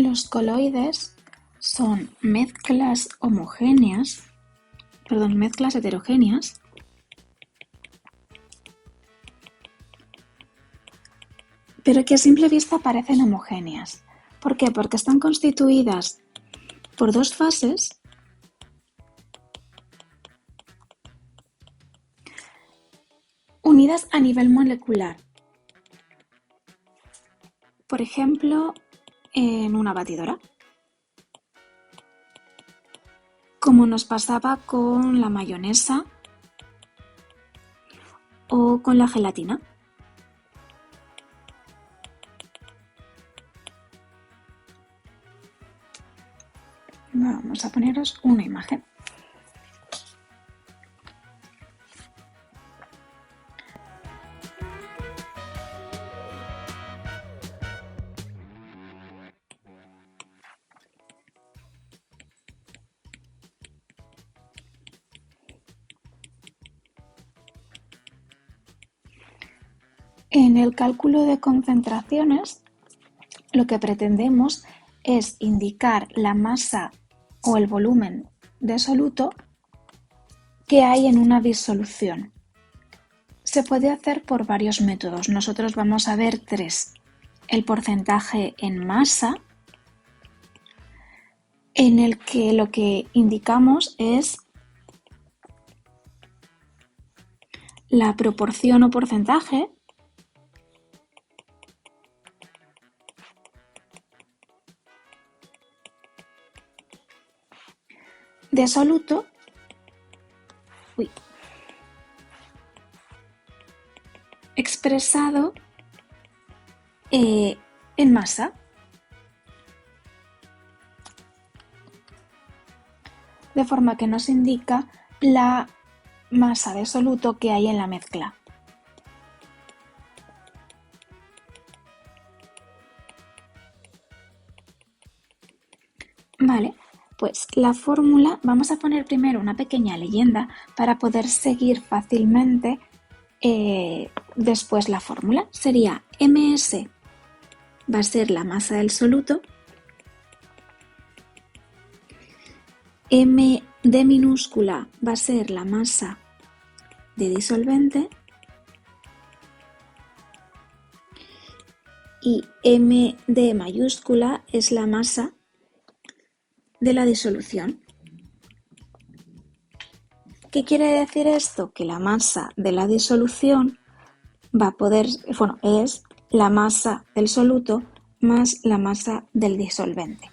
Los coloides son mezclas heterogéneas pero que a simple vista parecen homogéneas. ¿Por qué? Porque están constituidas por dos fases unidas a nivel molecular. Por ejemplo, en una batidora, como nos pasaba con la mayonesa o con la gelatina. Vamos a poneros una imagen. En el cálculo de concentraciones, lo que pretendemos es indicar la masa o el volumen de soluto que hay en una disolución. Se puede hacer por varios métodos. Nosotros vamos a ver tres. El porcentaje en masa, en el que lo que indicamos es la proporción o porcentaje de soluto expresado en masa. De forma que nos indica la masa de soluto que hay en la mezcla. Vale, pues la fórmula, vamos a poner primero una pequeña leyenda para poder seguir fácilmente después la fórmula. Sería ms, va a ser la masa del soluto, md minúscula va a ser la masa de disolvente y md mayúscula es la masa de la disolución. ¿Qué quiere decir esto? Que la masa de la disolución es la masa del soluto más la masa del disolvente.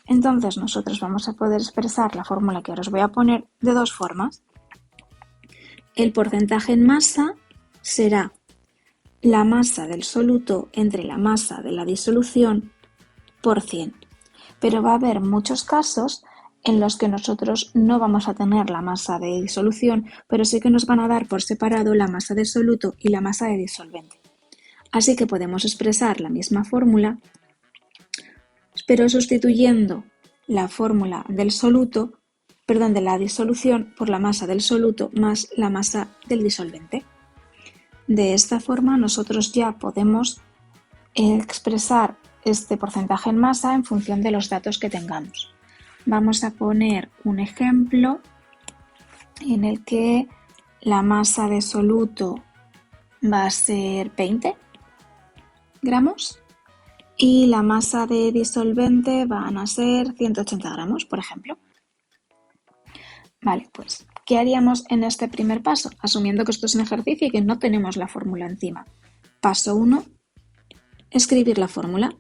Entonces nosotros vamos a poder expresar la fórmula que ahora os voy a poner de dos formas. El porcentaje en masa será la masa del soluto entre la masa de la disolución por 100. Pero va a haber muchos casos en los que nosotros no vamos a tener la masa de disolución, pero sí que nos van a dar por separado la masa de soluto y la masa de disolvente. Así que podemos expresar la misma fórmula, pero sustituyendo la fórmula del de la disolución por la masa del soluto más la masa del disolvente. De esta forma nosotros ya podemos expresar este porcentaje en masa en función de los datos que tengamos. Vamos a poner un ejemplo en el que la masa de soluto va a ser 20 gramos y la masa de disolvente van a ser 180 gramos, por ejemplo. Vale, pues, ¿qué haríamos en este primer paso? Asumiendo que esto es un ejercicio y que no tenemos la fórmula encima. Paso 1, escribir la fórmula.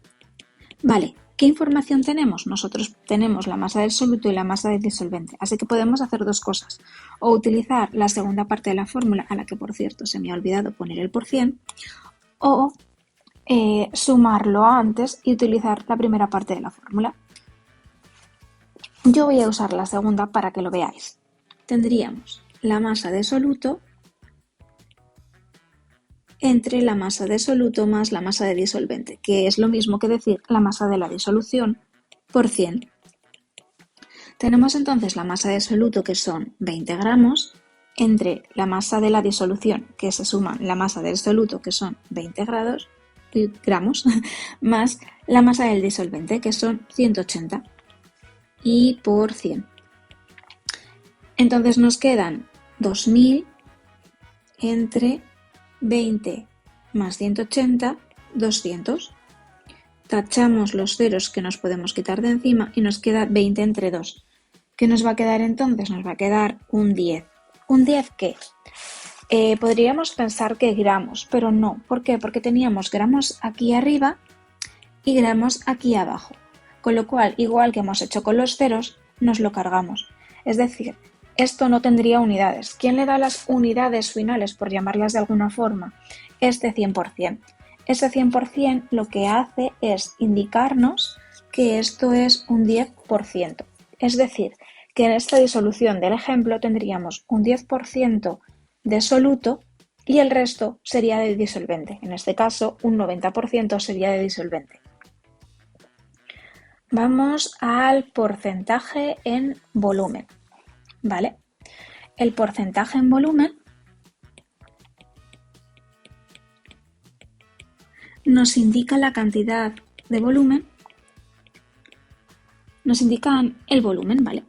Vale, ¿qué información tenemos? Nosotros tenemos la masa del soluto y la masa del disolvente, así que podemos hacer dos cosas. O utilizar la segunda parte de la fórmula, a la que por cierto se me ha olvidado poner el %, o sumarlo antes y utilizar la primera parte de la fórmula. Yo voy a usar la segunda para que lo veáis. Tendríamos la masa de soluto entre la masa de soluto más la masa de disolvente, que es lo mismo que decir la masa de la disolución por 100. Tenemos entonces la masa de soluto, que son 20 gramos, entre la masa de la disolución, que se suman la masa del soluto, que son 20 grados, gramos más la masa del disolvente, que son 180 y por 100. Entonces nos quedan 2000 entre 20 más 180, 200. Tachamos los ceros que nos podemos quitar de encima y nos queda 20 entre 2. ¿Qué nos va a quedar entonces? Nos va a quedar un 10. ¿Un 10 qué? Podríamos pensar que gramos, pero no. ¿Por qué? Porque teníamos gramos aquí arriba y gramos aquí abajo. Con lo cual, igual que hemos hecho con los ceros, nos lo cargamos. Es decir, esto no tendría unidades. ¿Quién le da las unidades finales, por llamarlas de alguna forma? Este 100%. Ese 100% lo que hace es indicarnos que esto es un 10%. Es decir, que en esta disolución del ejemplo tendríamos un 10% de soluto y el resto sería de disolvente. En este caso, un 90% sería de disolvente. Vamos al porcentaje en volumen, ¿vale? El porcentaje en volumen nos indica la cantidad de volumen, nos indican el volumen, ¿vale?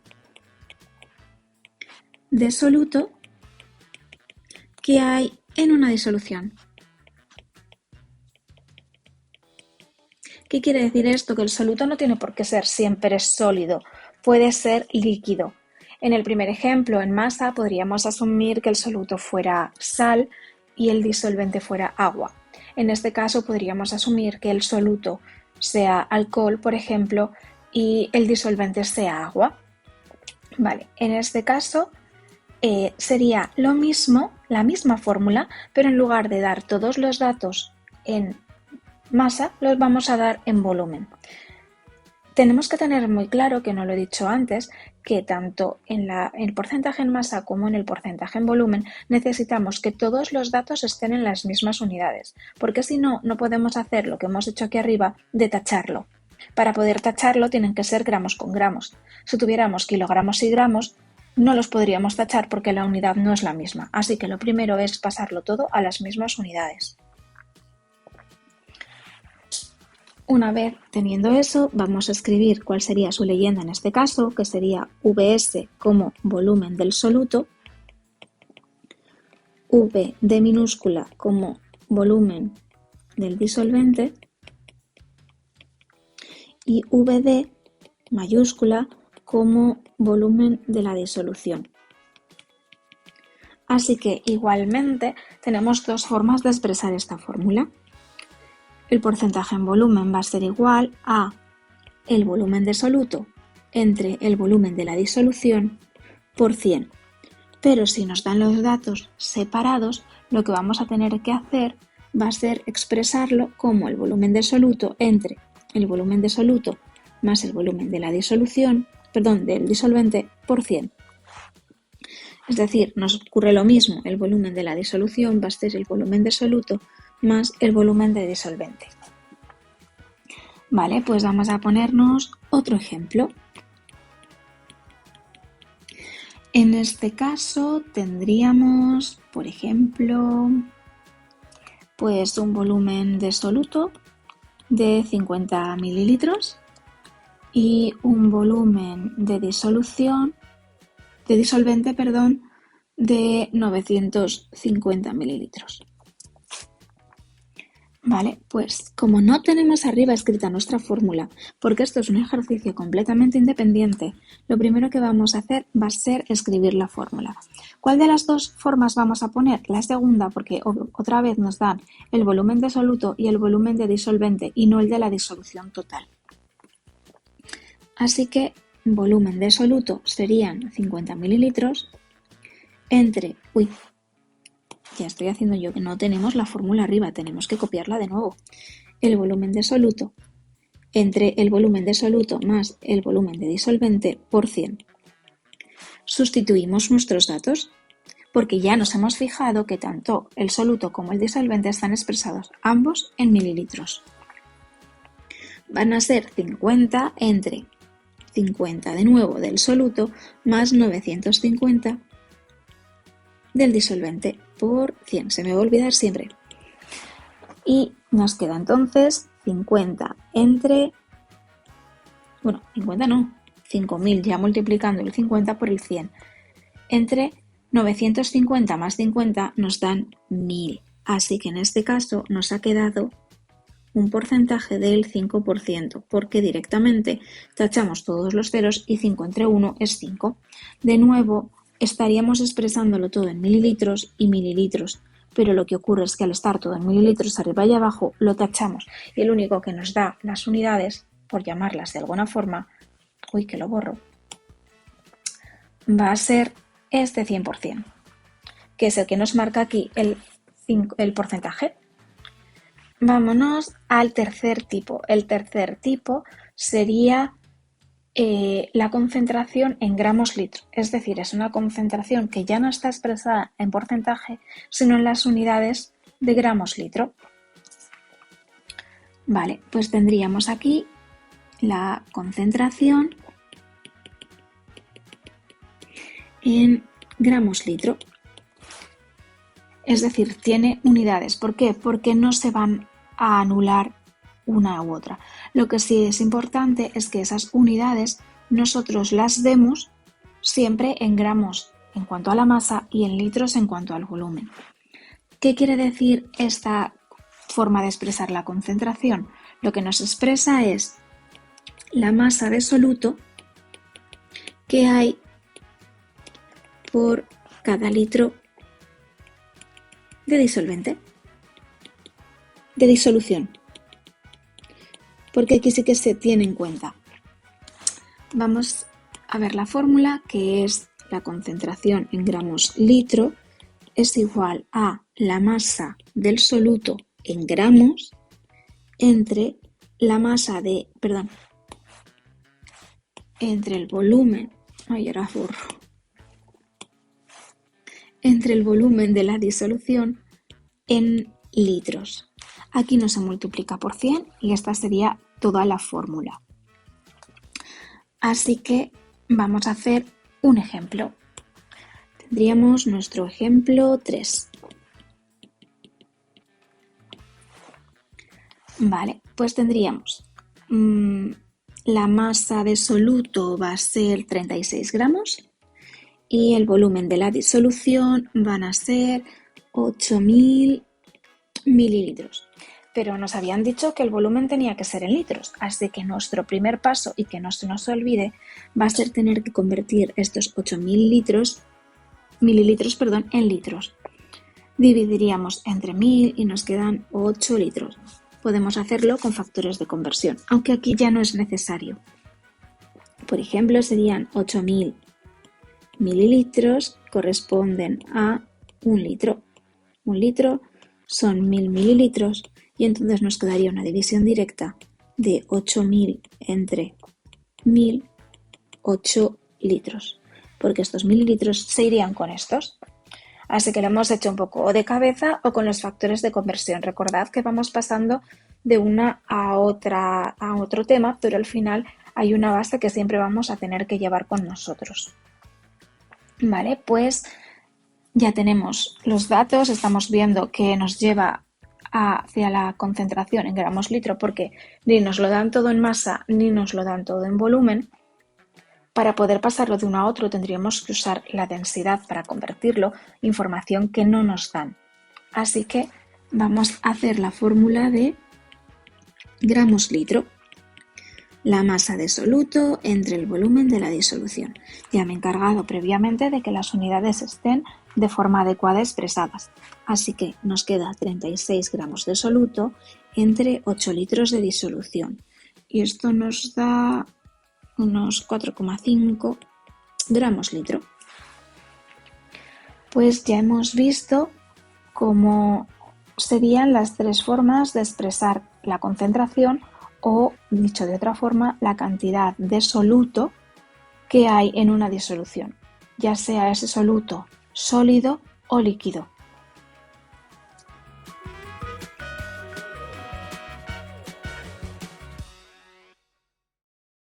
De soluto que hay en una disolución. ¿Qué quiere decir esto? Que el soluto no tiene por qué ser siempre sólido, puede ser líquido. En el primer ejemplo, en masa, podríamos asumir que el soluto fuera sal y el disolvente fuera agua. En este caso, podríamos asumir que el soluto sea alcohol, por ejemplo, y el disolvente sea agua. Vale, en este caso sería lo mismo, la misma fórmula, pero en lugar de dar todos los datos en masa, los vamos a dar en volumen. Tenemos que tener muy claro, que no lo he dicho antes, que tanto en el porcentaje en masa como en el porcentaje en volumen necesitamos que todos los datos estén en las mismas unidades, porque si no, no podemos hacer lo que hemos hecho aquí arriba de tacharlo. Para poder tacharlo tienen que ser gramos con gramos. Si tuviéramos kilogramos y gramos, no los podríamos tachar porque la unidad no es la misma. Así que lo primero es pasarlo todo a las mismas unidades. Una vez teniendo eso, vamos a escribir cuál sería su leyenda en este caso, que sería VS como volumen del soluto, VD minúscula como volumen del disolvente y VD mayúscula como volumen de la disolución. Así que igualmente tenemos dos formas de expresar esta fórmula. El porcentaje en volumen va a ser igual a el volumen de soluto entre el volumen de la disolución por 100. Pero si nos dan los datos separados, lo que vamos a tener que hacer va a ser expresarlo como el volumen de soluto entre el volumen de soluto más el volumen de la disolución, del disolvente por 100. Es decir, nos ocurre lo mismo, el volumen de la disolución va a ser el volumen de soluto más el volumen de disolvente. Vale, pues vamos a ponernos otro ejemplo. En este caso tendríamos, por ejemplo, pues un volumen de soluto de 50 mililitros y un volumen de disolvente de 950 mililitros. Vale, pues como no tenemos arriba escrita nuestra fórmula, porque esto es un ejercicio completamente independiente, lo primero que vamos a hacer va a ser escribir la fórmula. ¿Cuál de las dos formas vamos a poner? La segunda, porque otra vez nos dan el volumen de soluto y el volumen de disolvente y no el de la disolución total. Así que volumen de soluto serían 50 mililitros entre... Ya estoy haciendo yo que no tenemos la fórmula arriba, tenemos que copiarla de nuevo. El volumen de soluto entre el volumen de soluto más el volumen de disolvente por 100. Sustituimos nuestros datos porque ya nos hemos fijado que tanto el soluto como el disolvente están expresados ambos en mililitros. Van a ser 50 entre 50 de nuevo del soluto más 950 del disolvente por 100. Se me va a olvidar siempre. Y nos queda entonces 50 entre, bueno, 50 no, 5.000 ya multiplicando el 50 por el 100. Entre 950 más 50 nos dan 1.000. Así que en este caso nos ha quedado un porcentaje del 5%, porque directamente tachamos todos los ceros y 5 entre 1 es 5. De nuevo, estaríamos expresándolo todo en mililitros y mililitros, pero lo que ocurre es que al estar todo en mililitros arriba y abajo, lo tachamos y el único que nos da las unidades, por llamarlas de alguna forma, uy, que lo borro, va a ser este 100%, que es el que nos marca aquí el porcentaje. Vámonos al tercer tipo. El tercer tipo sería la concentración en gramos litro. Es decir, es una concentración que ya no está expresada en porcentaje, sino en las unidades de gramos litro. Vale, pues tendríamos aquí la concentración en gramos litro. Es decir, tiene unidades. ¿Por qué? Porque no se van a anular una u otra. Lo que sí es importante es que esas unidades nosotros las demos siempre en gramos en cuanto a la masa y en litros en cuanto al volumen. ¿Qué quiere decir esta forma de expresar la concentración? Lo que nos expresa es la masa de soluto que hay por cada litro de disolvente, de disolución, porque aquí sí que se tiene en cuenta. Vamos a ver la fórmula, que es la concentración en gramos litro es igual a la masa del soluto en gramos entre la masa de, entre el volumen, entre el volumen de la disolución en litros. Aquí no se multiplica por 100 y esta sería toda la fórmula. Así que vamos a hacer un ejemplo. Tendríamos nuestro ejemplo 3. Vale, pues tendríamos la masa de soluto va a ser 36 gramos y el volumen de la disolución van a ser 8.000 mililitros. Pero nos habían dicho que el volumen tenía que ser en litros, así que nuestro primer paso, y que no se nos olvide, va a ser tener que convertir estos 8.000 mililitros en litros. Dividiríamos entre 1.000 y nos quedan 8 litros. Podemos hacerlo con factores de conversión, aunque aquí ya no es necesario. Por ejemplo, serían 8.000 mililitros corresponden a 1 litro. 1 litro son 1.000 mililitros y entonces nos quedaría una división directa de 8.000 entre 1.000, 8 litros, porque estos mililitros se irían con estos. Así que lo hemos hecho un poco o de cabeza o con los factores de conversión. Recordad que vamos pasando de una a otro tema, pero al final hay una base que siempre vamos a tener que llevar con nosotros. Vale, pues ya tenemos los datos, estamos viendo que nos lleva hacia la concentración en gramos litro porque ni nos lo dan todo en masa ni nos lo dan todo en volumen. Para poder pasarlo de uno a otro tendríamos que usar la densidad para convertirlo, información que no nos dan. Así que vamos a hacer la fórmula de gramos litro, la masa de soluto entre el volumen de la disolución. Ya me he encargado previamente de que las unidades estén de forma adecuada expresadas. Así que nos queda 36 gramos de soluto entre 8 litros de disolución. Y esto nos da unos 4,5 gramos litro. Pues ya hemos visto cómo serían las tres formas de expresar la concentración o, dicho de otra forma, la cantidad de soluto que hay en una disolución, ya sea ese soluto sólido o líquido.